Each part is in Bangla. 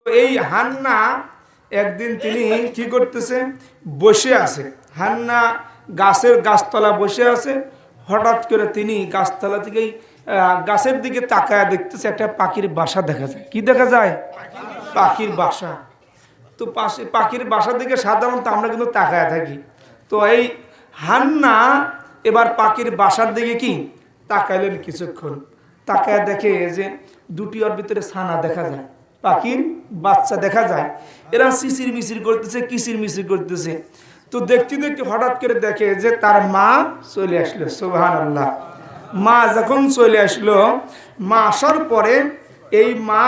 এই হান্না একদিন তিনি কি করতেছে, বসে আছে। হান্না গাছতলা বসে আছে। হঠাৎ করে তিনি গাছতলা থেকেই গাছের দিকে তাকায় দেখতেছে একটা পাখির বাসা দেখা যায়। কি দেখা যায়? পাখির বাসা। তো পাশে পাখির বাসার দিকে সাধারণত আমরা কিন্তু তাকায় থাকি। তো এই হান্না এবার পাখির বাসার দিকে কি তাকাইলেন, কিছুক্ষণ তাকায় দেখে যে দুটি ওর ভিতরে ছানা দেখা যায়, পাখির বাচ্চা দেখা যায়। এরা চিচির মিচির করতেছে, কিচির মিচির করতেছে। তো দেখতে দেখতে হঠাৎ করে দেখে যে তার মা চলে আসলো। সুবহানাল্লাহ। মা যখন চলে আসলো, মা আসার পরে এই মা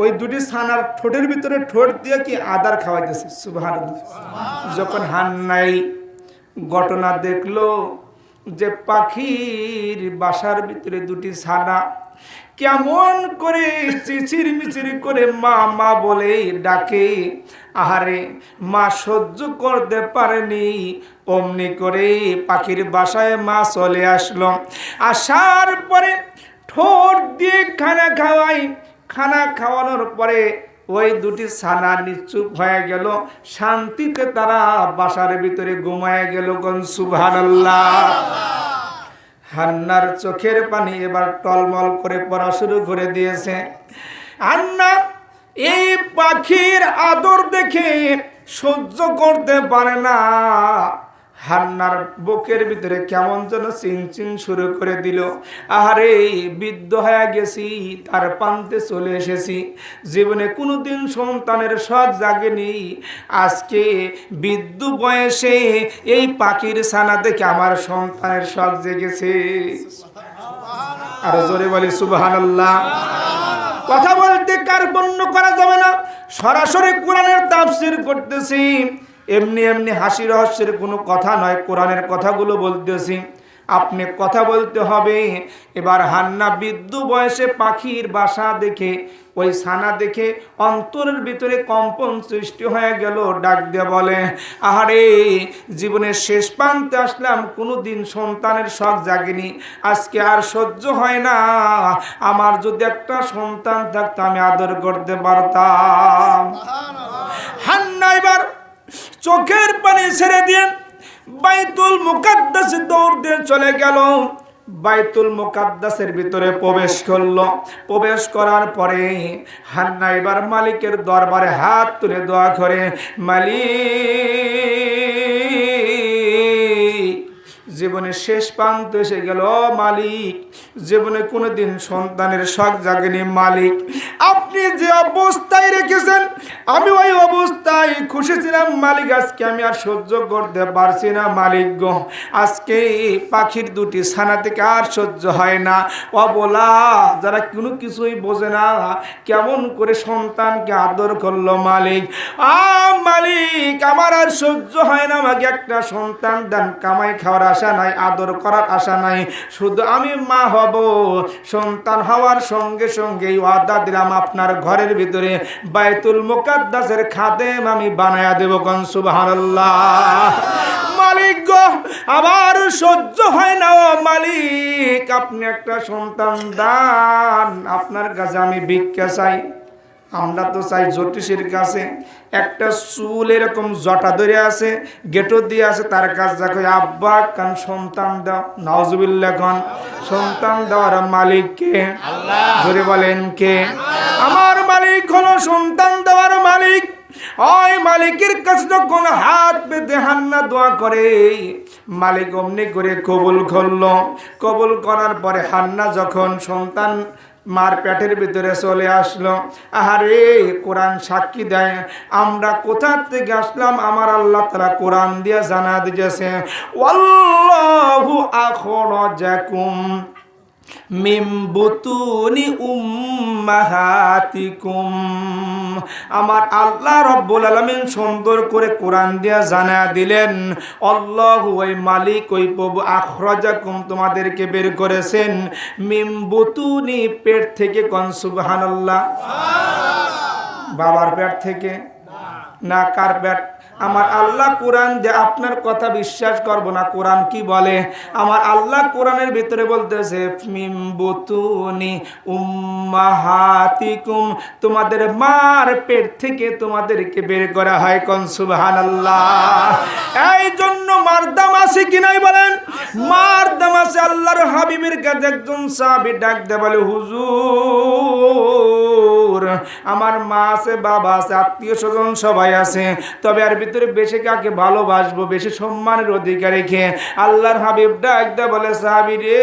ওই দুটি ছানার ঠোঁটের ভিতরে ঠোঁট দিয়ে কি আদার খাওয়াইতেছে। সুবহানাল্লাহ। যখন হান্নাই ঘটনা দেখলো যে পাখির বাসার ভিতরে দুটি ছানা কেমন করে চিচির মিচির করে মা মা বলে ডাকে, আহারে মা সহ্য করতে পারেনি। অমনি করে পাখির বাসায় মা চলে আসলো। আসার পরে ঠোঁট দিয়ে খানা খাওয়াই। খানা খাওয়ানোর পরে ওই দুটি ছানা নিশ্চুপ হয়ে গেল, শান্তিতে তারা বাসার ভিতরে ঘুমায় গেল। কোন সুবহানাল্লাহ। হান্নার চোখের পানি এবার টলমল করে পড়া শুরু করে দিয়েছে। হান্না এই পাখির আদর দেখে সহ্য করতে পারে না। হান্নার বুকের ভিতরে কেমন যেন চিনচিন শুরু করে দিল। আহারে বৃদ্ধ হয়ে গেছি, তার প্রান্তে চলে এসেছি। জীবনে কোনোদিন সন্তানের শখ জাগেনি, আজকে বৃদ্ধ বয়সে এই পাখির ছানা দেখে আমার সন্তানের শখ জেগেছে। আর জোরে বলি সুবহানাল্লাহ। কথা বলতে কার্পণ্য করা যাবে না, সরাসরি কোরআনের তাফসীর করতেছি। এমনি এমনি হাসি রহস্যের কোনো কথা নয়, কোরআনের কথাগুলো বলতেছি। আপনি কথা বলতে হবে। এবার হান্না বৃদ্ধ বয়সে পাখির বাসা দেখে, ওই ছানা দেখে অন্তরের ভিতরে কম্পন সৃষ্টি হয়ে গেল। ডাক দিয়ে বলে, আহারে জীবনের শেষ প্রান্তে আসলাম, কোনো দিন সন্তানের শখ জাগেনি, আজকে আর সহ্য হয় না। আমার যদি একটা সন্তান থাকতো আমি আদর করতে পারতাম। হান্না এবার চোখের পানি ছেড়ে দিয়ে বাইতুল মুকাদ্দাসে দৌড় দিয়ে চলে গেল। বাইতুল মুকাদ্দাসের ভিতরে প্রবেশ করলো। প্রবেশ করার পরে হান্না এবার মালিকের দরবারে হাত তুলে দোয়া করে, মালিক জীবনের শেষ প্রান্ত এসে গেল। মালিক জীবনে কোনোদিন সন্তানের শখ জাগেনি। মালিক আপনি যে অবস্থায় রেখেছেন আমি ওই অবস্থায় খুশি ছিলাম। মালিক আজকে আমি আর সহ্য করতে পারছি না। মালিক গো, আজকে পাখির দুটি ছানা থেকে আর সহ্য হয় না। অবলা যারা কোনো কিছুই বোঝে না কেমন করে সন্তানকে আদর করলো। মালিক মালিক আমার আর সহ্য হয় না, আমাকে একটা সন্তান দেন। কামাই খাওয়ার আশা নাই, আদর করার আশা নাই, শুধু আমি মা হব। সন্তান হওয়ার সঙ্গে সঙ্গে ওয়াদা দিলাম আপনার ঘরের ভিতরে বাইতুল মুকাদ্দাসের খাদেম আমি বানায়া দেব। কোন সুবহানাল্লাহ। মালিক গো, আমার সহ্য হয় না। ও মালিক আপনি একটা সন্তান দান, আপনার কাছে আমি ভিক্ষা চাই। আমরা তো চাই জ্যোতিষীর কাছে একটা চুল এরকম জটা ধরে আছে, গেটো দিয়ে আছে, তার কাছে দেখো আব্বা কান সন্তান দাও। নাউজুবিল্লাহ। কোন সন্তান দেওয়ার মালিক কে? আল্লাহ। ধরে বলেন কে? আমার মালিক হলো সন্তান দেওয়ার মালিক। ওই মালিকের কাছে যখন হাত পেতে হান্না দোয়া করে, মালিক অমনি করে কবুল করলো। কবুল করার পরে হান্না যখন সন্তান মার পেটের ভিতরে চলে আসলো, আহারে কোরআন সাক্ষী দেয় আমরা কোথা থেকে আসলাম। আমার আল্লাহ তাআলা কোরআন দিয়ে জানা দিয়েছে, ওয়াল্লাহু আখরাজাকুম মিন বুতুনি উম্মাহাতিকুম। আমার আল্লাহ রব্বুল আলামিন সুন্দর করে কোরআন দিয়া জানা দিলেন, আল্লাহু ওই মালিক ওই প্রভু, আখরাজাকুম তোমাদেরকে বের করেছেন, মিন বুতুনি পেট থেকে। কোন সুবহানাল্লাহ। বাবার পেট থেকে না কার্পেট। আমার আল্লাহ কোরআন যে আপনার কথা বিশ্বাস করব না, কোরআন কি বলে? আমার আল্লাহ কোরআনের ভিতরে বলতেছে মিম বুতুনি উম্মাহাতিকুম, তোমাদের মার পেট থেকে তোমাদেরকে বের করা হয়। কোন সুবহানাল্লাহ। এই জন্য মার দাম আছে কি নাই বলেন? মার দাম আছে। আল্লাহর হাবিবের কাছে একজন সাহাবী ডাক দেয় বলে, হুজুর আমার মা আছে, বাবা আছে, আত্মীয় স্বজন সবাই আছে, তবে আর ভিতরে বেশি কাকে ভালোবাসবো, বেশি সম্মানের অধিকার রেখে? আল্লাহর হাবিব ডাক দেয় বলে, সাহাবী রে,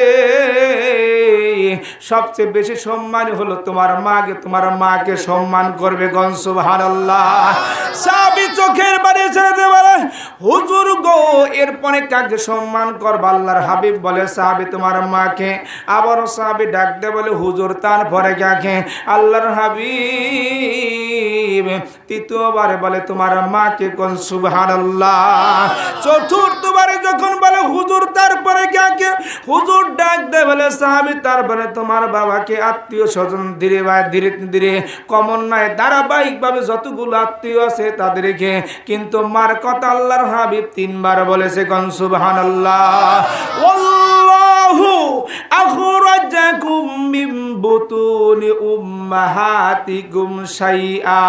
সবচেয়ে বেশি সম্মান হলো তোমার মাকে, তোমার মাকে সম্মান করবে। কোন সুবহানাল্লাহ। সাহাবী চোখের পানি ছেড়ে দিয়ে বলে, হুজুর গো, এরপরে কাকে সম্মান করব? আল্লাহর হাবিব বলে, সাহাবী তোমার মাকে। আবার সাহাবী ডাক দেয় বলে, হুজুর তারপরে কাকে? আল্লাহর হাবিব তৃতীয়বারে বলে, তোমার মাকে। কোন সুবহানাল্লাহ। চতুর্থবারে যখন বলে, হুজুর তারপরে কাকে? হুজুর ডাক দেয় বলে, সাহাবী তারপরে তোমার বাবাকে। আত্মীয় স্বজন ধীরে ধীরে ধীরে কমন নাই, ধারাবাহিকভাবে যতগুলো আত্মীয় আছে তাদেরকে, কিন্তু মার কথা আল্লাহর হাবিব তিনবার বলেছে। কোন সুবহানাল্লাহ। আল্লাহু আখরাজাকুম মিন বুতুনি উম্মাহাতিকুম শাইআ।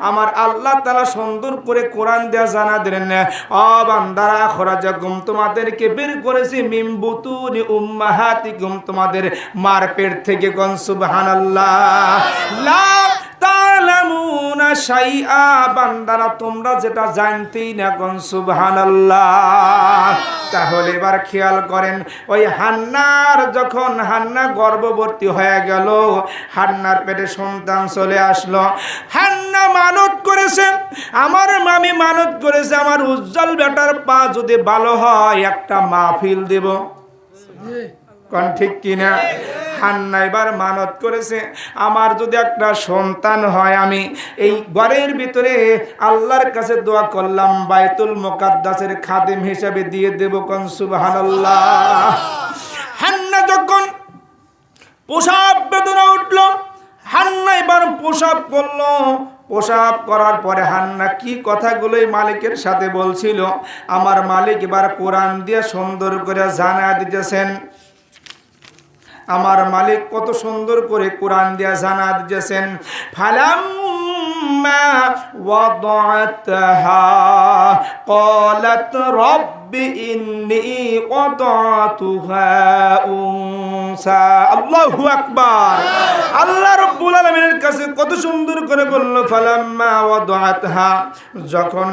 আমার আল্লাহ তাআলা সুন্দর করে কোরআন দেয়া জানা দিলেন, ও বান্দারা, আখরাজাকুম তোমাদেরকে বের করেছি, মিন বুতুনি উম্মাহাতিকুম তোমাদের মার পেট থেকে। কোন সুবহানাল্লাহ। লা তা'লামুনা শাইআ, বান্দারা তোমরা যেটা জানতেই না। কোন সুবহানাল্লাহ। তাহলে এবার খেয়াল করেন, ওই হান্নার যখন হান্না গর্ভবতী হয়ে গেল, হান্নার পেটে সন্তান চলে আসলো। হান্না মানত করেছে, আমার মামি মানত করেছে, আমার উজ্জ্বল বেটার পা যদি ভালো হয় একটা মাহফিল দেব। কোন ঠিক কিনা? হান্না এবার মানত করেছে, আমার যদি একটা সন্তান হয়, আমি এই ঘরের ভিতরে আল্লাহর কাছে দোয়া করলাম, বাইতুল মুকাদ্দাসের খাদেম হিসাবে দিয়ে দেব। কোন সুবহানাল্লাহ। হান্না যখন প্রসব বেদনা উঠল, হান্না এবার প্রসব করলো। প্রসব করার পরে হান্না কি কথাগুলোই মালিকের সাথে বলছিল, আমার মালিক এবার কোরআন দিয়ে সুন্দর করে জানা দিতেছেন। আমার মালিক কত সুন্দর করে কোরআন দিয়া জানা দিয়েছেন। ফালাম্মা ওয়াদাতহা ক্বালাত রব্বি ইন্নী ওয়াদাতুহা উনসা। আল্লাহু আকবার। আল্লাহ রাব্বুল আলামিনের কাছে কত সুন্দর করে বলল, ফালাম্মা ওয়াদাতহা, যখন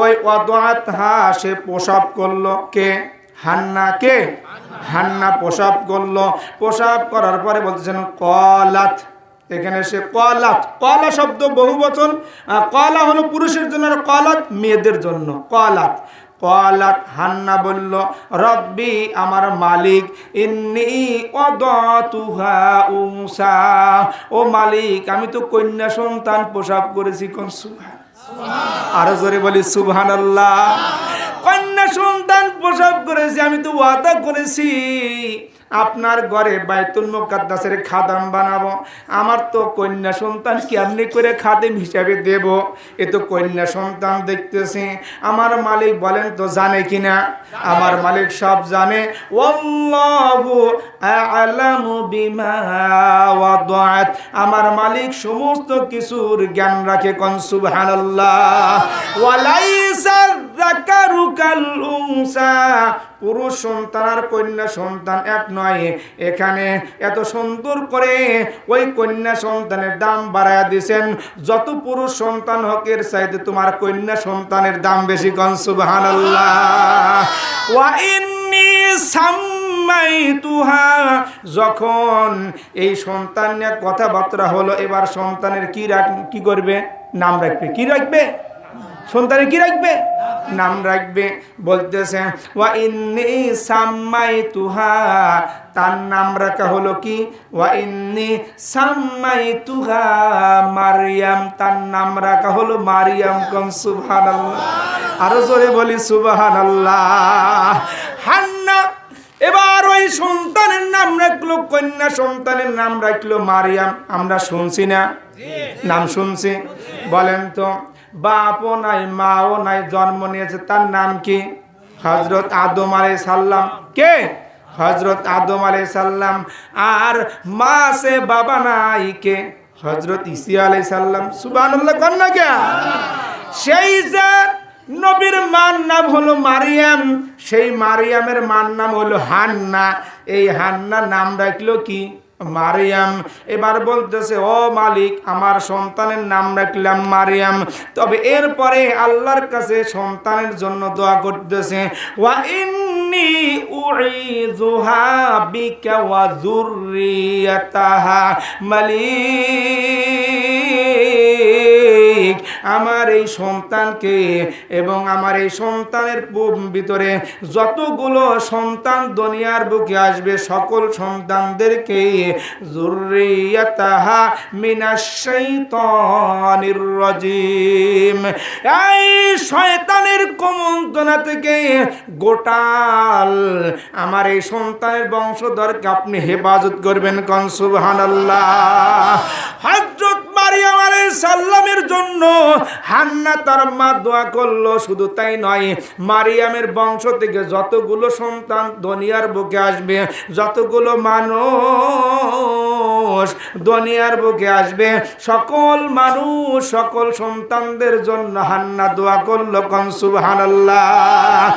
ওই ওয়াদাতহা সে প্রসব করলো। কে? হান্না। কে? হান্না প্রসব করলো। প্রসব করার পরে বলতেছেন কলাত। এখানে সে কলাত, কলা শব্দ বহুবচন। কলা হলো পুরুষের জন্য, আর কলাত মেয়েদের জন্য। কলাত কলাত হান্না বলল, রব্বি আমার মালিক, ইন্নী ওয়াদাতুহা উনসা, ও মালিক আমি তো কন্যা সন্তান প্রসব করেছি। কোন সুবহানাল্লাহ। আরো জোরে বলি সুবহানাল্লাহ। কন্যা সন্তান প্রসব করেছি, আমি তো ওয়াদা করেছি আপনার ঘরে বাইতুল মুকাদ্দাসের খাদেম বানাবো। আমার তো কন্যা সন্তান কেমনি করে খাদেম হিসাবে দেব? এ তো কন্যা সন্তান দেখতেছি। আমার মালিক বলেন তো জানে কিনা? আমার মালিক সব জানে। ওয়াল্লাহু আ'লামু বিমা ওয়াদাত, আমার মালিক সমস্ত কিছুর জ্ঞান রাখে। কোন সুবহানাল্লাহ। ওয়ালাইসা যাকারু কাল উনসা, পুরুষ সন্তান আর কন্যা সন্তান এক নয়। এখানে এত সুন্দর করে ওই কন্যা সন্তানের দাম বাড়ায়া দিয়েছেন, যত পুরুষ সন্তান হকের চাইতে তোমার কন্যা সন্তানের দাম বেশি। কোন সুবহানাল্লাহ। ওয়া ইন্নী সাম্মাইতুহা, যখন এই সন্তান নিয়ে কথাবার্তা হলো, এবার সন্তানের কি করবে? নাম রাখবে। কি রাখবে? সন্তানের কি রাখবে? নাম রাখবে। বলতেছে ওয়া ইন্নী সাম্মাইতুহা, তার নাম রাখা হলো কি? ওয়া ইন্নী সাম্মাইতুহা মারইয়াম, তার নাম রাখা হলো মারইয়াম। কোন সুবহানাল্লাহ। আরো জোরে বলি সুবহানাল্লাহ। হান্না এবার ওই সন্তানের নাম রাখলো, কন্যা সন্তানের নাম রাখলো মারইয়াম। আমরা শুনছি না? নাম শুনছি? বলেন তো বাপও নাই মাও নাই, জন্ম নিয়েছে, তার নাম কি? হযরত আদম আলাইহিস সালাম। কে? হযরত আদম আলাইহিস সালাম। আর মা আছে বাবা নাই, কে? হযরত ঈসা আলাইহিস সালাম। সুবহানাল্লাহ কোন না কে? সেই যে নবীর মার নাম হলো মারিয়াম, সেই মারিয়ামের মার নাম হলো হান্না। এই হান্না নাম রাখলো কি? মারিয়াম। এবার বলতেছে, ও মালিক, আমার সন্তানের নাম রাখলাম মারিয়াম। তবে এরপরে আল্লাহর কাছে সন্তানের জন্য দোয়া করতেছে, ওয়া ইন্নী উঈযুহা বিকা ওয়া যুররিয়াতাহা মালিক, আমার এই সন্তানকে এবং আমার এই সন্তানের ভিতরে যতগুলো সন্তান দুনিয়ার বুকে আসবে সকল সন্তানদেরকে যুররিয়াতাহা মিনাশ শাইতানির রাজিম, এই শয়তানের কুমন্ত্রণা থেকে গোটাল আমার এই সন্তানের বংশধরকে আপনি হেফাজত করবেন। কোন সুবহানাল্লাহ। হযরত মারিয়াম আলাইহিস সালামের জন্য হান্না তার মা দোয়া করলো। শুধু তাই নয়, মারিয়ামের বংশ থেকে যতগুলো সন্তান দুনিয়ার বুকে আসবে, যতগুলো মানুষ দুনিয়ার বুকে আসবে, সকল মানুষ সকল সন্তানদের জন্য হান্না দোয়া করলো। কোন সুবহানাল্লাহ।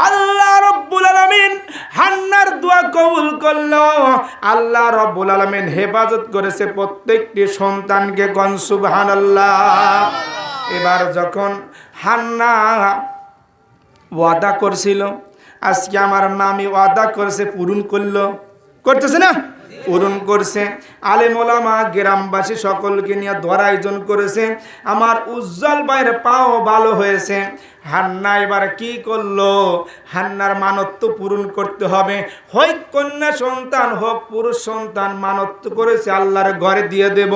আল্লাহ রাব্বুল আলামিন হান্নার দোয়া কবুল করলো। আল্লাহ রাব্বুল আলামিন হেফাজত করেছে প্রত্যেকটি সন্তানকে। কোন সুবহানাল্লাহ। এবার যখন হান্না ওয়াদা করছিল, আজকে আমার মামি ওয়াদা করেছে, পূরণ করলো, করতেছে না? পূরণ করছে। আলেম ওলামা গ্রামবাসী সকলকে নিয়ে দোয়ার আয়োজন করেছে। আমার উজ্জ্বল ভাইয়ের পাও ভালো হয়েছে। হান্না এবার কি করলো? হান্নার মানত্ব পূরণ করতে হবে। হয় কন্যা সন্তান হোক পুরুষ সন্তান, মানত্ব করেছে আল্লাহর ঘরে দিয়ে দেব।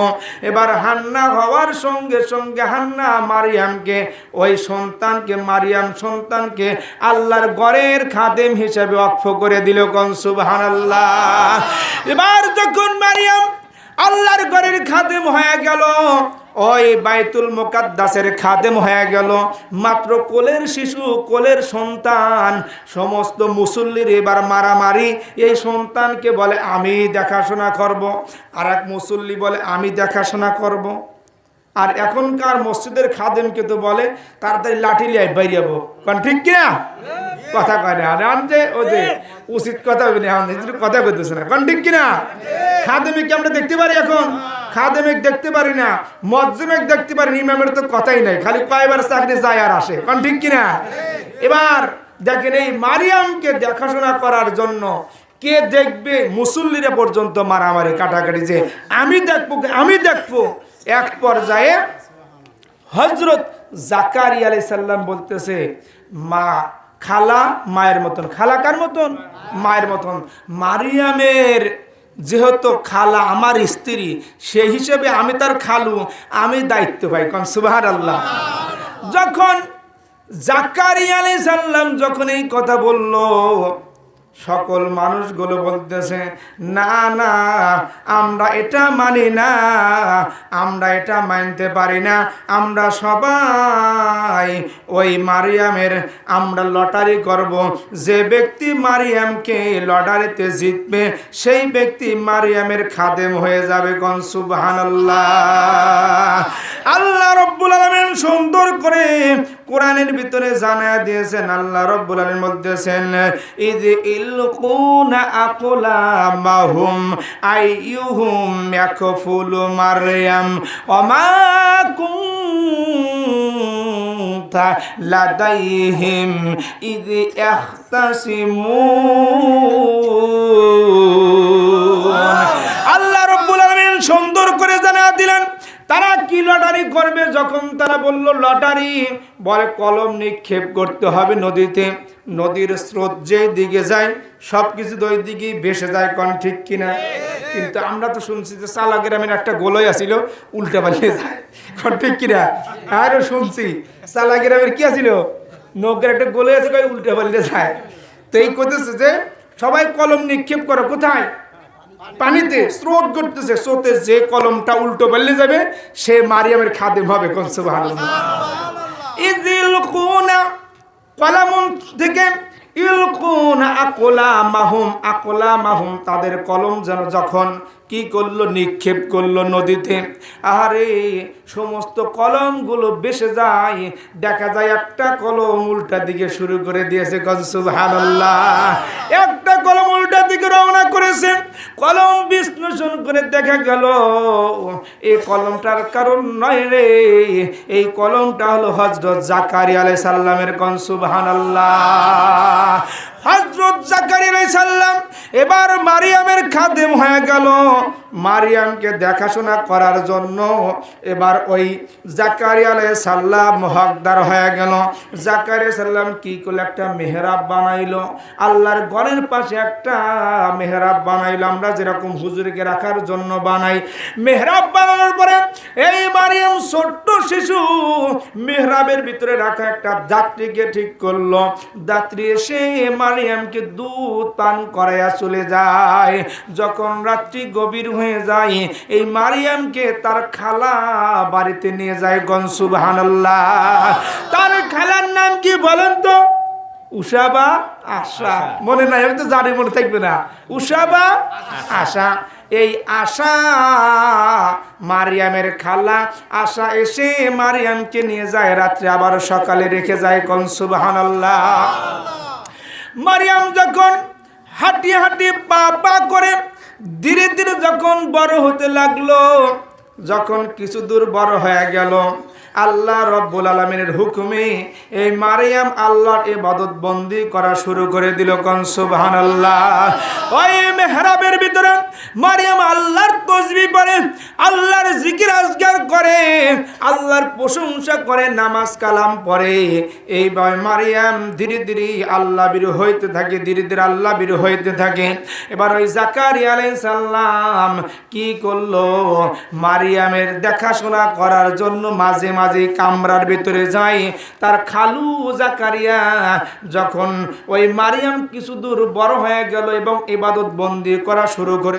এবার হান্না হওয়ার সঙ্গে সঙ্গে হান্না মারিয়ামকে, ওই সন্তানকে, মারিয়াম সন্তানকে আল্লাহর ঘরের খাদেম হিসেবে ওয়াকফ করে দিল। কোন সুবহানাল্লাহ। এবার যখন মারিয়াম আল্লাহর ঘরের খাদেম হয়ে গেল, ওই বাইতুল মুকাদ্দাসের খাদেম হয়ে গেল, মাত্র কোলের শিশু, কোলের সন্তান, সমস্ত মুসল্লির এবার মারামারি। এই সন্তানকে বলে আমি দেখাশোনা করব, আর এক মুসল্লি বলে আমি দেখাশোনা করব। আর এখনকার মসজিদের খাদেমকে তো বলে তাড়াতাড়ি লাঠি লিয়ে বাইরে যাবো। কারণ ঠিক কিনা? কথা কয় না, যে ও যে উচিত কথা হবে না, কথা বলতেছে না। কারণ ঠিক কিনা? খাদেমিকে আমরা দেখতে পারি, এখন খাদেমিক দেখতে পারি না, মজ্জুমেক দেখতে পারি, ইমামের তো কথাই নাই, খালি কয়বার চাকরি যায় আর আসে। কারণ ঠিক কিনা? এবার দেখেন, এই মারিয়ামকে দেখাশোনা করার জন্য কে দেখবে? মুসল্লিরা পর্যন্ত মারামারি কাটাকাটি, যে আমি দেখবো, আমি দেখবো। এক পর্যায়ে হযরত জাকারিয়া আলাইহিস সালাম বলতেছে, মা, খালা মায়ের মতন। খালা কার মতন? মায়ের মতন। মারিয়ামের যেহেতু খালা আমার স্ত্রী, সেই হিসেবে আমি তার খালু, আমি দায়িত্ব পাই। কোন সুবহানাল্লাহ। যখন জাকারিয়া আলাইহিস সালাম যখন এই কথা বলল, সকল মানুষগুলো বলতেছে, না না, আমরা এটা মানি না, আমরা এটা মানতে পারি না। আমরা সবাই ওই মারিয়ামের আমরা লটারি করব। যে ব্যক্তি মারিয়ামকে লটারিতে জিতবে, সেই ব্যক্তি মারিয়ামের খাদেম হয়ে যাবে। কোন সুবহানাল্লাহ। আল্লাহ রাব্বুল আলামিন সুন্দর করে কোরআনের ভিতরে জানায়া দিয়েছেন। আল্লাহ রাব্বুল আলামিন বলতেছেন, ইয ইলকুনা আকলামাহুম আইয়ুহুম ইয়াকফুলু মারইয়াম ওয়া মা কুনতা লাদাইহিম ইয ইখতাসিমুন। আল্লাহ রাব্বুল আলামিন সুন্দর করে জানায়া দিলেন তারা কি লটারি করবে। যখন তারা বলল লটারি, বলে কলম নিক্ষেপ করতে হবে নদীতে। নদীর স্রোত যে দিকে যায় সব কিছু ওই দিকেই ভেসে যায়। কোন ঠিক কিনা? কিন্তু আমরা তো শুনছি যে চালা গ্রামের একটা গোলই আসিল, উল্টা পাল্টে যায়। কোন ঠিক কিনা? আরও শুনছি চালা গ্রামের কি আসিল, নৌকার একটা গোলই আছে, উল্টা পাল্টে যায়। তো এই করতেছে যে সবাই কলম নিক্ষেপ করে কোথায়? পানিতে। স্রোত ঘটতেছে, স্রোতে যে কলমটা উল্টো পাল্টে যাবে সে মারিয়ামের খাদেম হবে। কোন সুবহানাল্লাহ। ইযিল কুনা কলামুন থেকে ইলকুনা আকলামাহুম তাদের কলম যেন যখন কি করলো নিক্ষেপ করলো নদীতে, আরে সমস্ত কলমগুলো ভেসে যায়, দেখা যায় একটা কলম উল্টা দিকে শুরু করে দিয়েছে। সুবহানাল্লাহ। একটা কলম উল্টা দিকে রওনা করেছে, কলম বিশ্লেষণ করে দেখা গেল এই কলমটার কারণ নয় রে, এই কলমটা হলো হযরত জাকারিয়া আলাইহিস সালামের। সুবহানাল্লাহ। হযরত জাকারিয়া আলাইহিস সালাম এবার মারিয়ামের খাদেম হয়ে গেল। মারিয়ামকে দেখাশোনা করার জন্য এবার ওই জাকারিয়া আলাইহিস সালাম হকদার হয়ে গেল। জাকারিয়া আলাইহিস সালাম কি করলো, একটা মেহরাব বানাইলো, আল্লাহর ঘরের পাশে একটা মেহরাব বানাইলো, আমরা যেরকম হুজুরকে রাখার জন্য বানাই। মেহরাব বানানোর পরে এই মারিয়াম ছোট্ট শিশু মেহরাবের ভিতরে রাখা একটা যাত্রীকে ঠিক করলো। যাত্রী এসে মারিয়ামকে দুধ পান করাইয়া চলে যায়। যখন রাত্রি গভীর হয়ে যায়, এই মারিয়ামকে তার খালা বাড়িতে নিয়ে যায়। সুবহানাল্লাহ। তার খালার নাম কি বলেন তো? উষা বা আশা? মনে নাই, আমি তো জানি, মনে থাকবে না। উষা বা আশা। এই আশা মারিয়ামের খালা। আশা এসে মারিয়ামকে নিয়ে যায়, রাত্রে আবার সকালে রেখে যায়। সুবহানাল্লাহ। মারিয়াম যখন হাঁটিয়ে হাঁটিয়ে পা পা করে ধীরে ধীরে যখন বড় হতে লাগলো, যখন কিছু দূর বড় হয়ে গেল, আল্লাহ রব্বুল আলামিনের হুকুমে এই মারিয়াম আল্লাহর ইবাদত বন্দি করা শুরু করে দিল। সুবহানাল্লাহ। ওই মেহরাবের ভিতরে মারিয়াম আল্লাহর তাসবিহ পড়ে, আল্লাহর জিকির আজকার করে, আল্লাহর প্রশংসা করে, নামাজ কালাম পড়ে। এইভাবে মারিয়াম ধীরে ধীরে আল্লাহ বিরু হইতে থাকে, ধীরে ধীরে আল্লাহ বিরু হইতে থাকে। এবার ওই জাকারিয়া আলাইহিস সালাম কি করলো, মারিয়ামের দেখাশোনা করার জন্য মাঝে মাঝে কামরার ভিতরে যায়। তার খালু জাকারিয়া যখন ওই মারিয়াম কিছু দূর বড় হয়ে গেল এবং ইবাদত বন্দি করা শুরু করে